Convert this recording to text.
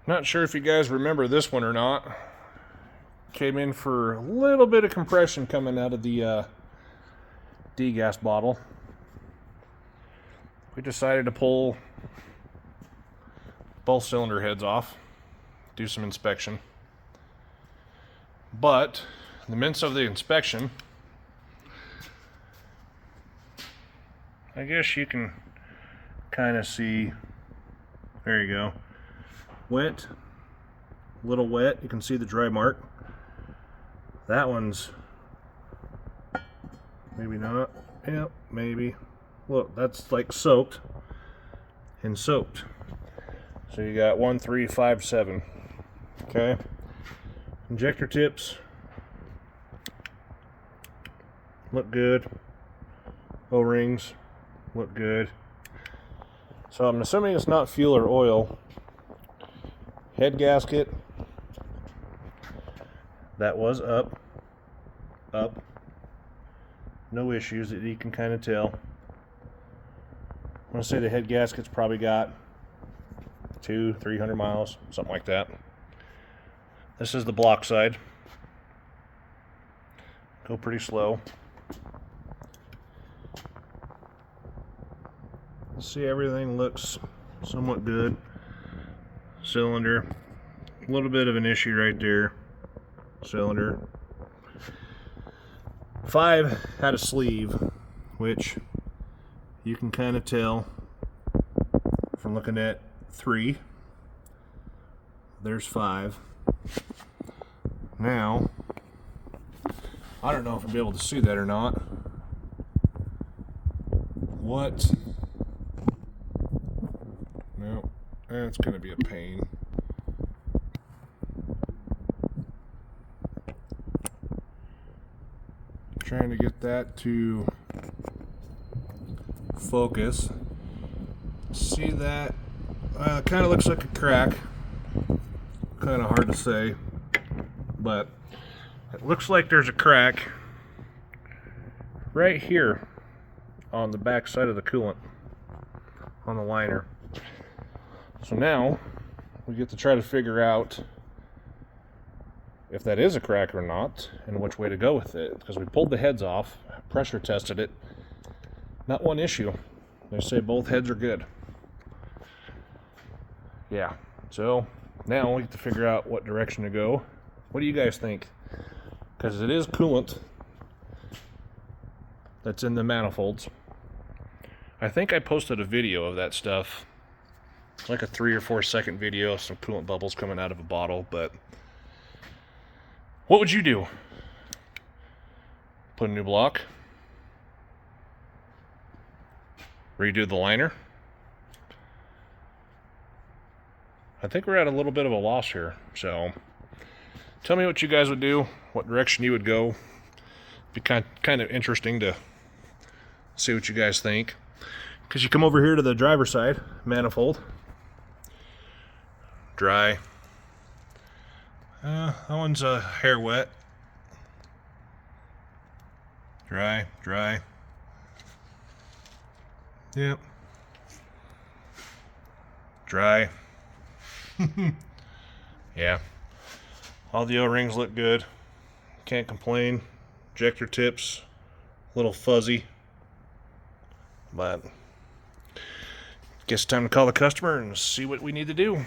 Not sure if you guys remember this one or not. Came in for a little bit of compression coming out of the degas bottle. We decided to pull both cylinder heads off, do some inspection. But in the midst of the inspection, I guess you can kind of see, there you go, wet, a little wet. You can see the dry mark. That one's maybe not. Yep, maybe. Look, that's like soaked and soaked. So you got 1, 3, 5, 7. Okay. Injector tips look good. O-rings look good. So I'm assuming it's not fuel or oil. Head gasket, that was up. No issues that you can kind of tell. I want to say the head gasket's probably got 200-300 miles, something like that. This is the block side. Go pretty slow. See, everything looks somewhat good. Cylinder, a little bit of an issue right there. Cylinder. 5 had a sleeve, which you can kind of tell from looking at 3. There's 5. Now, I don't know if I'll be able to see that or not. What? No, that's going to be a pain. Trying to get that to focus. See that? It kind of looks like a crack. Kind of hard to say, but it looks like there's a crack right here on the back side of the coolant on the liner. So now we get to try to figure out if that is a crack or not and which way to go with it, because we pulled the heads off, pressure tested it, not one issue. They say both heads are good. Yeah, so now we get to figure out what direction to go. What do you guys think? Because it is coolant that's in the manifolds. I think I posted a video of that stuff. It's like a 3 or 4 second video, some coolant bubbles coming out of a bottle. But what would you do? Put a new block? Redo the liner? I think we're at a little bit of a loss here. So tell me what you guys would do, what direction you would go. It'd be kind of interesting to see what you guys think. Because you come over here to the driver's side manifold. Dry. That one's a hair wet. Dry. Yep. Dry. Yeah. All the O-rings look good. Can't complain. Injector tips, a little fuzzy. But guess it's time to call the customer and see what we need to do.